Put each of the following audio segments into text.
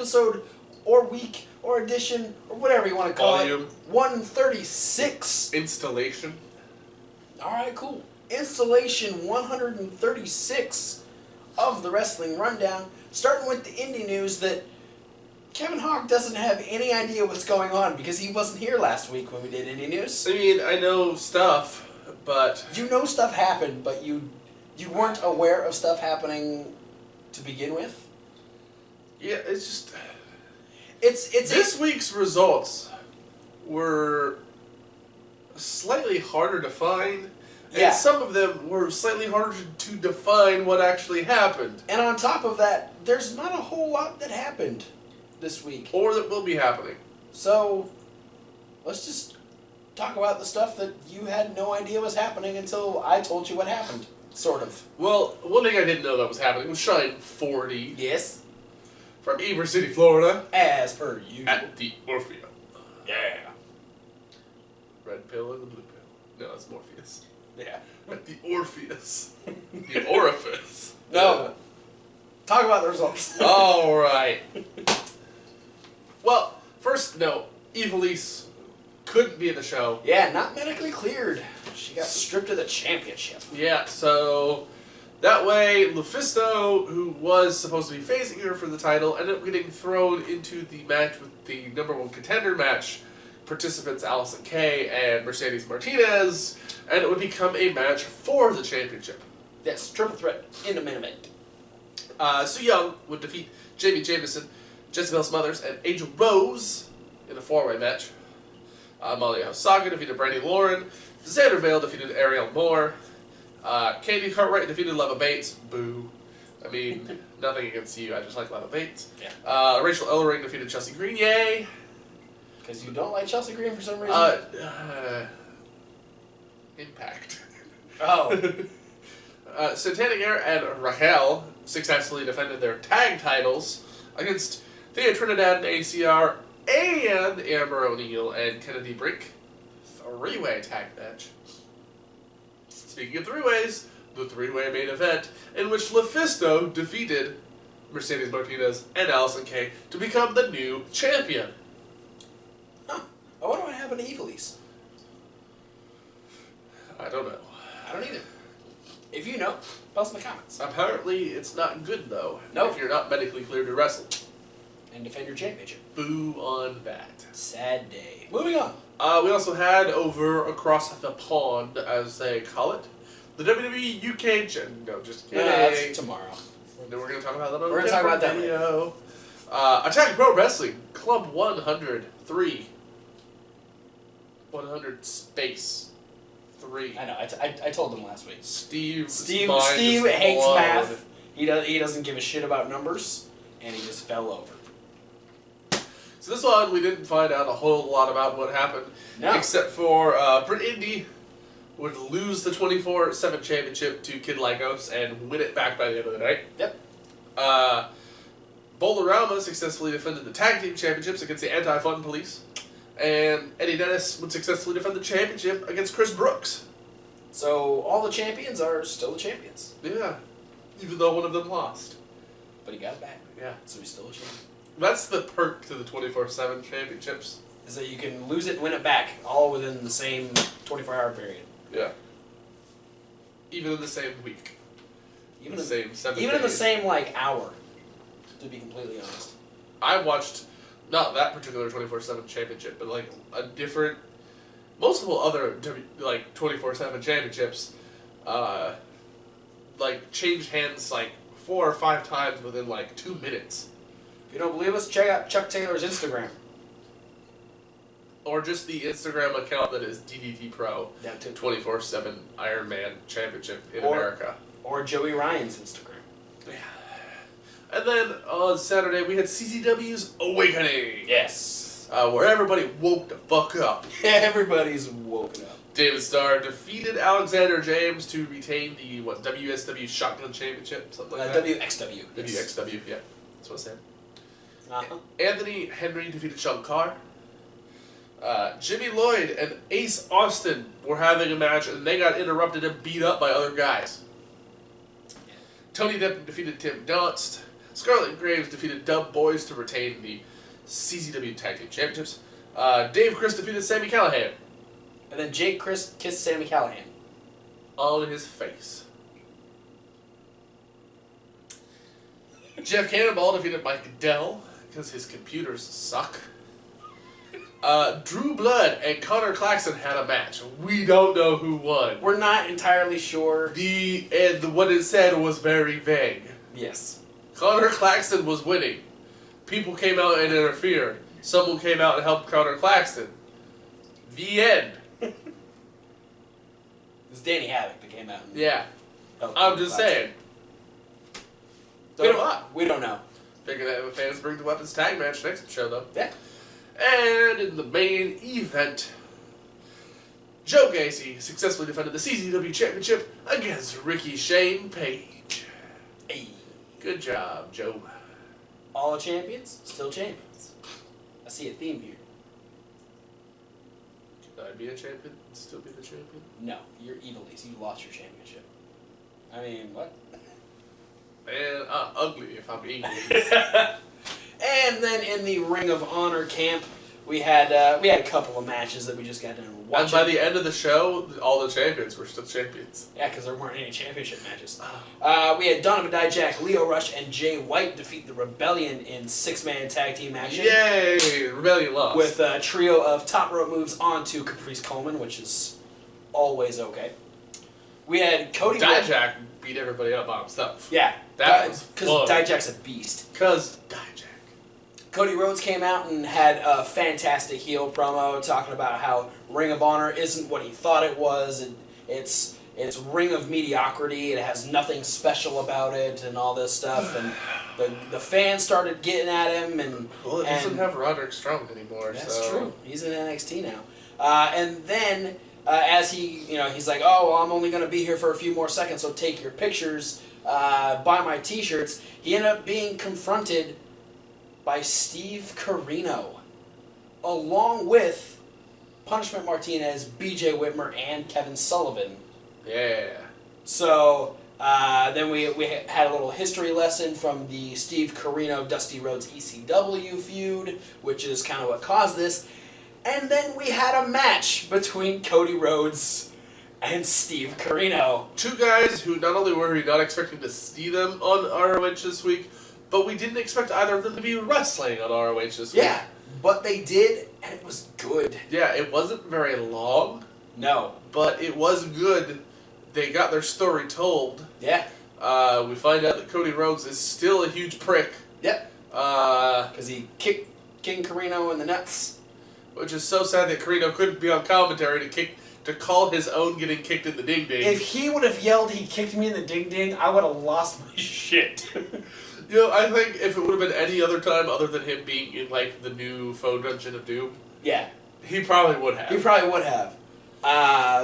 episode or week or edition or whatever you want to call Volume. it. 136. Installation. Alright, cool. Installation 136 of the Wrestling Rundown. Starting with the indie news that Kevin Hawk doesn't have any idea what's going on because he wasn't here last week when we did indie news. I mean, I know stuff, but... You know stuff happened, but you weren't aware of stuff happening to begin with? Yeah, it's just... This week's results were slightly harder to find, and some of them were slightly harder to define what actually happened. And on top of that, there's not a whole lot that happened this week. Or that will be happening. So, let's just talk about the stuff that you had no idea was happening until I told you what happened. Sort of. Well, one thing I didn't know that was happening was Shine 40. Yes. From Ybor City, Florida. As per usual. At the Orpheum. Yeah. Red pill and the blue pill. No, it's Morpheus. Yeah. At the Orpheus. The orifice. No. Talk about the results. Alright. Well, first note, Evilise couldn't be in the show. Yeah, not medically cleared. She got stripped of the championship. Yeah, so that way Lufisto, who was supposed to be facing her for the title, ended up getting thrown into the match with the #1 contender match participants Allison Kay and Mercedes Martinez, and it would become a match for the championship. Yes, triple threat in the main event. Su Yung would defeat Jamie Jamison, Jezebel Smothers, and Angel Rose in a 4-way match. Molly Osaka defeated Brandy Lauren. Xander Vale defeated Ariel Moore. Katie Cartwright defeated Leva Bates. Boo. I mean, nothing against you. I just like Leva Bates. Yeah. Rachel Ellering defeated Chelsea Green. Yay. Because you don't like Chelsea Green for some reason? Impact. Oh. Santana Garrett and Raquel successfully defended their tag titles against Thea Trinidad and ACR and Amber O'Neal and Kennedy Brink. 3-way tag match. Speaking of 3-ways, the 3-way main event in which Lufisto defeated Mercedes Martinez and Allison Kay to become the new champion. Huh. I wonder what happened to Evilise. I don't know. I don't either. If you know, post in the comments. Apparently, it's not good, though. Nope. If you're not medically cleared to wrestle. And defend your championship. Boo on that. Sad day. Moving on. We also had over across the pond, as they call it, the WWE UK... No, just kidding. That's tomorrow. Then we're going to talk about that on We're going to talk about that video. Attack Pro Wrestling, Club 103. 100 space 3. I know. I told him last week. Steve hates math. He doesn't give a shit about numbers, and he just fell over. So this one, we didn't find out a whole lot about what happened, except for Britt Indy would lose the 24/7 championship to Kid Lycos and win it back by the end of the night. Yep. Boulderama successfully defended the tag team championships against the Anti-Fun Police, and Eddie Dennis would successfully defend the championship against Chris Brooks. So all the champions are still the champions. Yeah, even though one of them lost. But he got it back. Yeah. So he's still a champion. That's the perk to the 24/7 championships. Is that you can lose it and win it back, all within the same 24-hour period. Yeah. Even in the same week. Even in the same 7 days. Even in the same, hour, to be completely honest. I watched, not that particular 24/7 championship, but, a different, multiple other, 24/7 championships, changed hands, 4 or 5 times within, 2 minutes. If you don't believe us, check out Chuck Taylor's Instagram. Or just the Instagram account that is DDT Pro. That too. 24/7 Iron Man Championship in America. Or Joey Ryan's Instagram. Yeah. And then on Saturday we had CCW's Awakening. Yes. Where everybody woke the fuck up. Everybody's woken up. David Starr defeated Alexander James to retain the WSW Shotgun Championship, something like that. WXW. WXW, yeah. That's what I said. Uh-huh. Anthony Henry defeated Sean Carr. Jimmy Lloyd and Ace Austin were having a match, and they got interrupted and beat up by other guys. Tony Deppen defeated Tim Donst. Scarlett Graves defeated Dub Boys to retain the CZW Tag Team Championships. Dave Chris defeated Sami Callihan. And then Jake Chris kissed Sami Callihan. On his face. Jeff Cannonball defeated Mike Dell because his computers suck. Drew Blood and Connor Claxton had a match. We don't know who won. We're not entirely sure. What it said was very vague. Yes. Connor Claxton was winning. People came out and interfered. Someone came out and helped Connor Claxton. The end. It's Danny Havoc that came out. And helped I'm just saying. We don't know. Figure that if fans bring the Weapons tag match next show, though. Yeah. And in the main event, Joe Gacy successfully defended the CZW Championship against Ricky Shane Page. Hey. Good job, Joe. All champions, still champions. I see a theme here. Could I be a champion and still be the champion? No, you're Evilise. You lost your championship. I mean, what? Man, ugly if I'm English. And then in the Ring of Honor camp, we had a couple of matches that we just got done watching. And by the end of the show, all the champions were still champions. Yeah, because there weren't any championship matches. We had Donovan Dijak, Leo Rush, and Jay White defeat the Rebellion in 6-man tag team action. Yay! Rebellion lost. With a trio of top rope moves onto Caprice Coleman, which is always okay. We had Cody Dijak beat everybody up by himself. Yeah. That was because Dijak's a beast. Because Dijak. Cody Rhodes came out and had a fantastic heel promo talking about how Ring of Honor isn't what he thought it was. And it's Ring of Mediocrity. It has nothing special about it and all this stuff. And the fans started getting at him. And well, it doesn't have Roderick Strong anymore. That's true. He's in NXT now. And then as he's like, oh, well, I'm only going to be here for a few more seconds, so take your pictures, buy my T-shirts. He ended up being confronted by Steve Corino, along with Punishment Martinez, BJ Whitmer, and Kevin Sullivan. Yeah. So then we had a little history lesson from the Steve Corino, Dusty Rhodes ECW feud, which is kind of what caused this. And then we had a match between Cody Rhodes and Steve Corino. Two guys who not only were we not expecting to see them on ROH this week, but we didn't expect either of them to be wrestling on ROH this week. Yeah, but they did, and it was good. Yeah, it wasn't very long. No. But it was good. They got their story told. Yeah. We find out that Cody Rhodes is still a huge prick. Yep. Because he kicked King Corino in the nuts. Which is so sad that Corino couldn't be on commentary to call his own getting kicked in the ding-ding. If he would have yelled, he kicked me in the ding-ding, I would have lost my shit. I think if it would have been any other time other than him being in, the new Phone Dungeon of Doom, yeah, he probably would have. But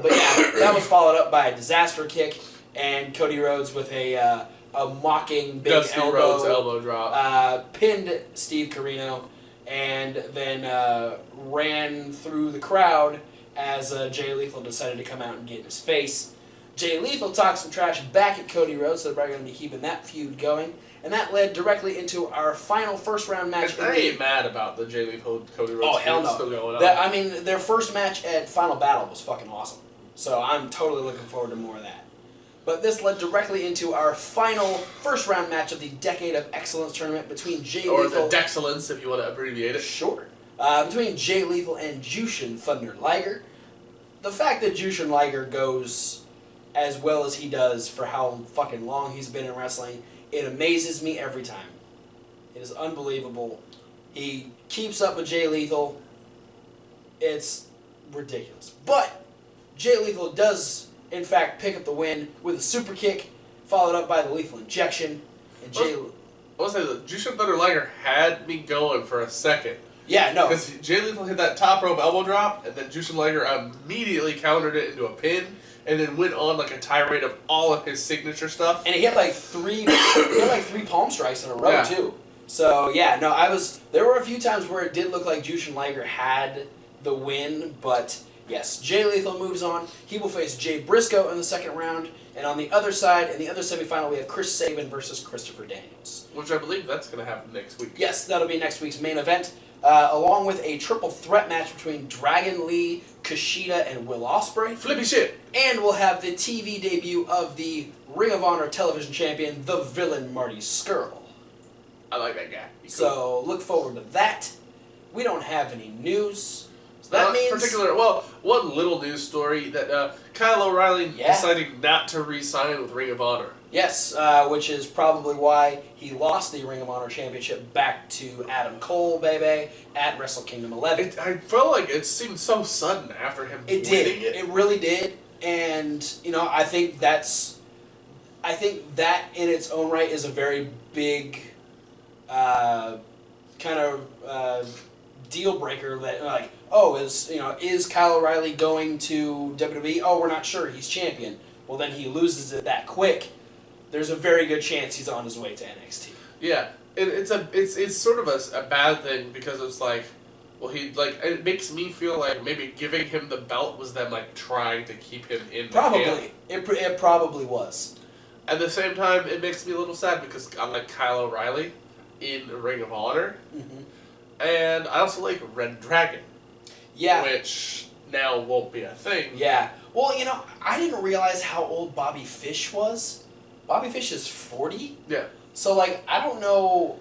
yeah, that was followed up by a disaster kick, and Cody Rhodes with a mocking big Dusty Rhodes elbow drop. Pinned Steve Corino, and then ran through the crowd as Jay Lethal decided to come out and get in his face. Jay Lethal talked some trash back at Cody Rhodes, so they're probably going to be keeping that feud going. And that led directly into our final first-round match. I ain't mad about the Jay Lethal Cody Rhodes feud still going on. Their first match at Final Battle was fucking awesome. So I'm totally looking forward to more of that. But this led directly into our final first-round match of the Decade of Excellence tournament between Jay Lethal... Or the Dexcellence, if you want to abbreviate it. Sure. Between Jay Lethal and Jushin Thunder Liger. The fact that Jushin Liger goes as well as he does for how fucking long he's been in wrestling, it amazes me every time. It is unbelievable. He keeps up with Jay Lethal. It's ridiculous. But Jay Lethal does, in fact, pick up the win with a super kick, followed up by the lethal injection. And I will say that Jushin Thunder Liger had me going for a second. Yeah, no. Because Jay Lethal hit that top rope elbow drop, and then Jushin Liger immediately countered it into a pin, and then went on a tirade of all of his signature stuff. And he hit three palm strikes in a row too. So yeah, no, there were a few times where it did look like Jushin Liger had the win, but Yes, Jay Lethal moves on. He will face Jay Briscoe in the second round. And on the other side, in the other semifinal, we have Chris Sabin versus Christopher Daniels. Which I believe that's going to happen next week. Yes, that'll be next week's main event, along with a triple threat match between Dragon Lee, Kushida, and Will Ospreay. Flippy shit. And we'll have the TV debut of the Ring of Honor television champion, the villain Marty Scurll. I like that guy. So look forward to that. We don't have any news. So that means... one little news story that Kyle O'Reilly deciding not to re-sign with Ring of Honor. Yes, which is probably why he lost the Ring of Honor Championship back to Adam Cole, baby, at Wrestle Kingdom 11. I felt like it seemed so sudden after him winning it. It really did. And, I think that in its own right is a very big kind of deal breaker that, is Kyle O'Reilly going to WWE? Oh, we're not sure. He's champion. Well, then he loses it that quick. There's a very good chance he's on his way to NXT. Yeah, it's sort of a bad thing because it's like, well, it makes me feel like maybe giving him the belt was them like trying to keep him in. Probably, it probably was. At the same time, it makes me a little sad because I like Kyle O'Reilly in Ring of Honor, and I also like Red Dragon. Yeah, which now won't be a thing. Yeah. Well, I didn't realize how old Bobby Fish was. Bobby Fish is 40? Yeah. So, I don't know,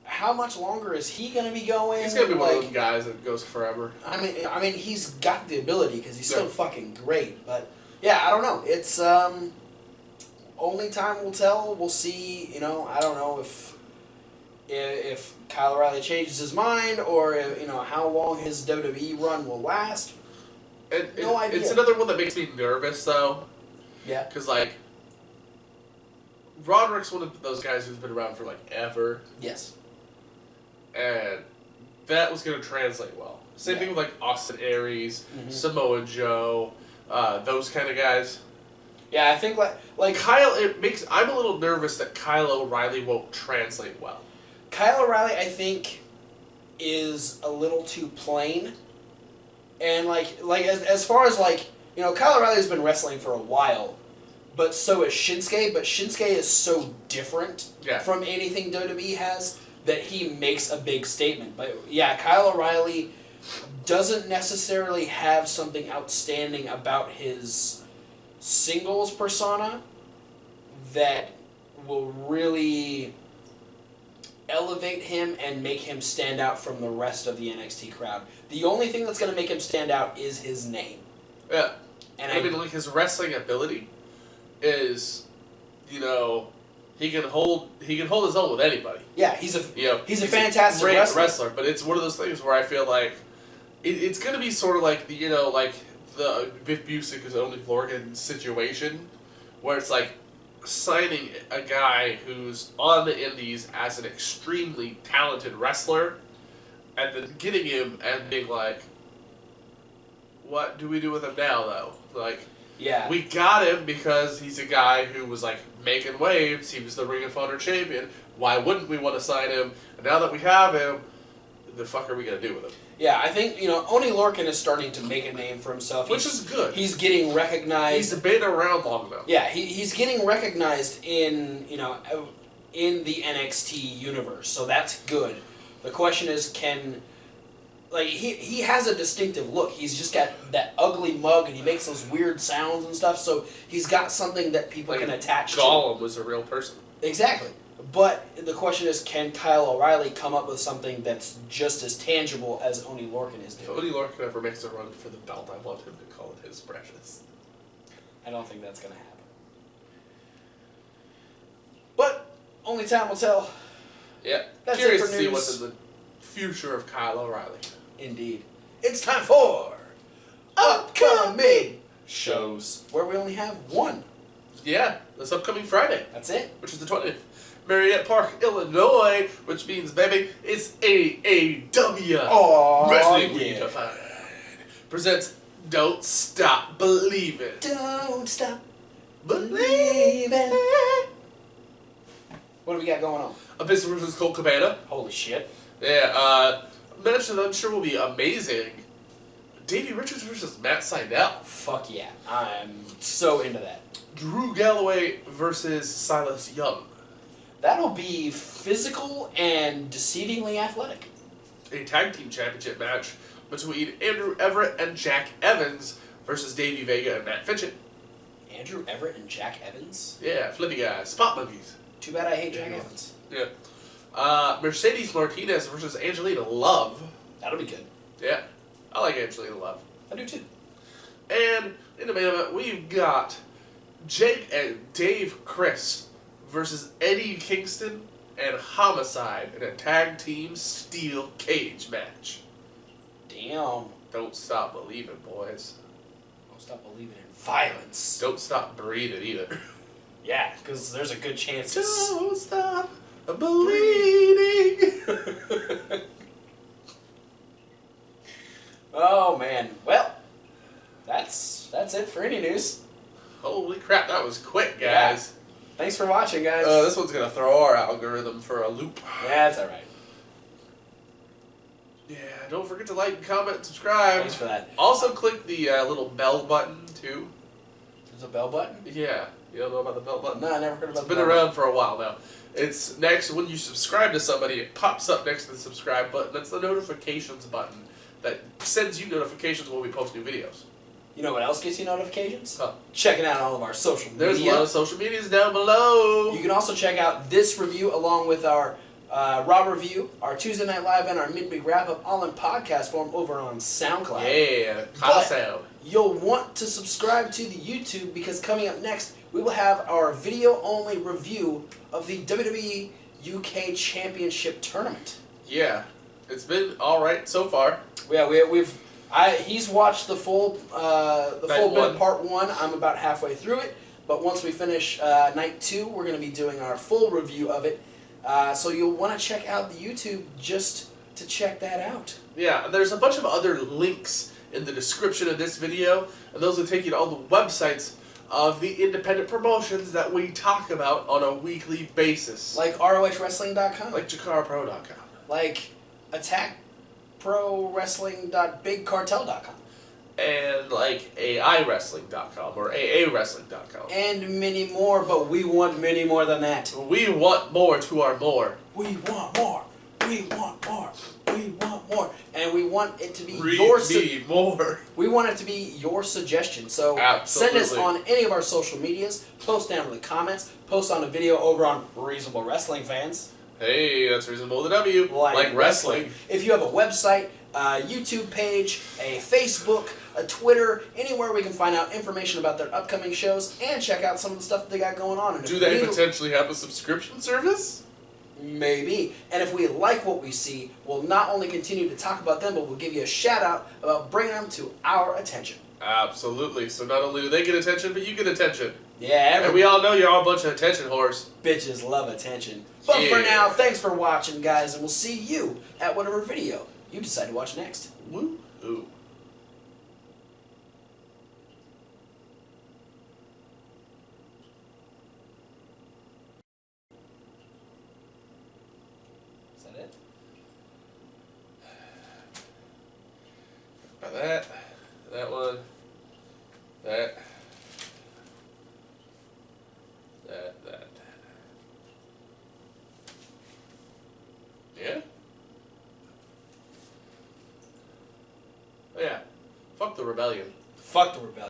how much longer is he going to be going? He's going to be one of those guys that goes forever. I mean, he's got the ability because he's so fucking great. But, yeah, I don't know. It's, only time will tell. We'll see, I don't know if Kyle O'Reilly changes his mind or, how long his WWE run will last. No idea. It's another one that makes me nervous, though. Yeah. Because, Roderick's one of those guys who's been around for, ever. Yes. And that was going to translate well. Same thing with, Austin Aries, Samoa Joe, those kind of guys. Yeah, I think, Kyle, I'm a little nervous that Kyle O'Reilly won't translate well. Kyle O'Reilly, I think, is a little too plain. And, as far as, Kyle O'Reilly's been wrestling for a while, but so is Shinsuke, but Shinsuke is so different from anything WWE has that he makes a big statement. But, yeah, Kyle O'Reilly doesn't necessarily have something outstanding about his singles persona that will really elevate him and make him stand out from the rest of the NXT crowd. The only thing that's going to make him stand out is his name. Yeah. And his wrestling ability is, he can hold his own with anybody. Yeah, he's a fantastic wrestler. But it's one of those things where I feel like it's going to be sort of like the Biff Busick Only Lorcan situation, where it's signing a guy who's on the indies as an extremely talented wrestler, and then getting him and being like, what do we do with him now, though? We got him because he's a guy who was, making waves. He was the Ring of Honor champion. Why wouldn't we want to sign him? And now that we have him, the fuck are we going to do with him? Yeah, I think, Oney Lorcan is starting to make a name for himself. Which is good. He's getting recognized. He's been around long enough. Yeah, he's getting recognized in the NXT universe, so that's good. The question is, he has a distinctive look. He's just got that ugly mug, and he makes those weird sounds and stuff, so he's got something that people can attach to. Gollum was a real person. Exactly. But the question is, can Kyle O'Reilly come up with something that's just as tangible as Oney Lorcan is doing? If Oney Lorcan ever makes a run for the belt, I want him to call it his precious. I don't think that's going to happen. But only time will tell. Yeah. That's curious it for to see news. what's in the future of Kyle O'Reilly. Indeed. It's time for upcoming shows, where we only have one. Yeah, this upcoming Friday. That's it. Which is the 20th. Mariette Park, Illinois, which means, baby, it's AAW. Oh, Wrestling Redefined. Presents Don't Stop Believing. Don't stop believing. What do we got going on? Abyss versus Colt Cabana. Holy shit. Yeah, match that I'm sure will be amazing. Davey Richards versus Matt Sydal. Fuck yeah. I'm so into that. Drew Galloway versus Silas Young. That'll be physical and deceivingly athletic. A tag team championship match between Andrew Everett and Jack Evans versus Davey Vega and Matt Fitchett. Andrew Everett and Jack Evans? Yeah, flippy guys, spot monkeys. Too bad I hate Jack Evans. Yeah. Mercedes Martinez versus Angelina Love. That'll be good. Yeah, I like Angelina Love. I do too. And in the main event, we've got Jake and Dave Chris versus Eddie Kingston and Homicide in a tag team steel cage match. Damn. Don't stop believing, boys. Don't stop believing in violence. Don't stop breathing either. Yeah, because there's a good chance. Don't stop bleeding. Oh man. Well, that's it for any news. Holy crap, that was quick, guys. Yeah. Thanks for watching, guys. This one's gonna throw our algorithm for a loop. Yeah, it's alright. Yeah, don't forget to like, comment, and subscribe. Thanks for that. Also, click the little bell button too. There's a bell button? Yeah, you don't know about the bell button? No, I never heard about It's been around for a while now. It's next when you subscribe to somebody, it pops up next to the subscribe button. That's the notifications button that sends you notifications when we post new videos. You know what else gets you notifications? Huh. Checking out all of our social media. There's a lot of social medias down below. You can also check out this review along with our Raw review, our Tuesday Night Live, and our midweek wrap-up all in podcast form over on SoundCloud. Yeah, But sound. you'll want to subscribe to the YouTube because coming up next, we will have our video-only review of the WWE UK Championship Tournament. Yeah, it's been all right so far. Yeah, he's watched the full bit of part 1. I'm about halfway through it, but once we finish night 2, we're going to be doing our full review of it. So you'll want to check out the YouTube just to check that out. Yeah, and there's a bunch of other links in the description of this video, and those will take you to all the websites of the independent promotions that we talk about on a weekly basis. Like ROHWrestling.com. Like JakarPro.com. Like AttackProWrestling.BigCartel.com. And like AIWrestling.com or AAWrestling.com. And many more, but we want many more than that. We want more to our more. We want more. We want more. We want more. And we want it to be more. We want it to be your suggestion. So Absolutely. send us on any of our social medias, post down in the comments, post on a video over on Reasonable Wrestling Fans. Hey, that's Reasonable W. Like wrestling. If you have a website, a YouTube page, a Facebook, a Twitter, anywhere we can find out information about their upcoming shows and check out some of the stuff that they got going on. And do they potentially have a subscription service? Maybe. And if we like what we see, we'll not only continue to talk about them, but we'll give you a shout out about bringing them to our attention. Absolutely. So not only do they get attention, but you get attention. Yeah, and we all know you're all a bunch of attention whores. Bitches love attention. But for now, thanks for watching, guys, and we'll see you at whatever video you decide to watch next. Woo hoo. Is that it? Got that. That one. That. That. Yeah? Oh yeah. Fuck the rebellion. Fuck the rebellion.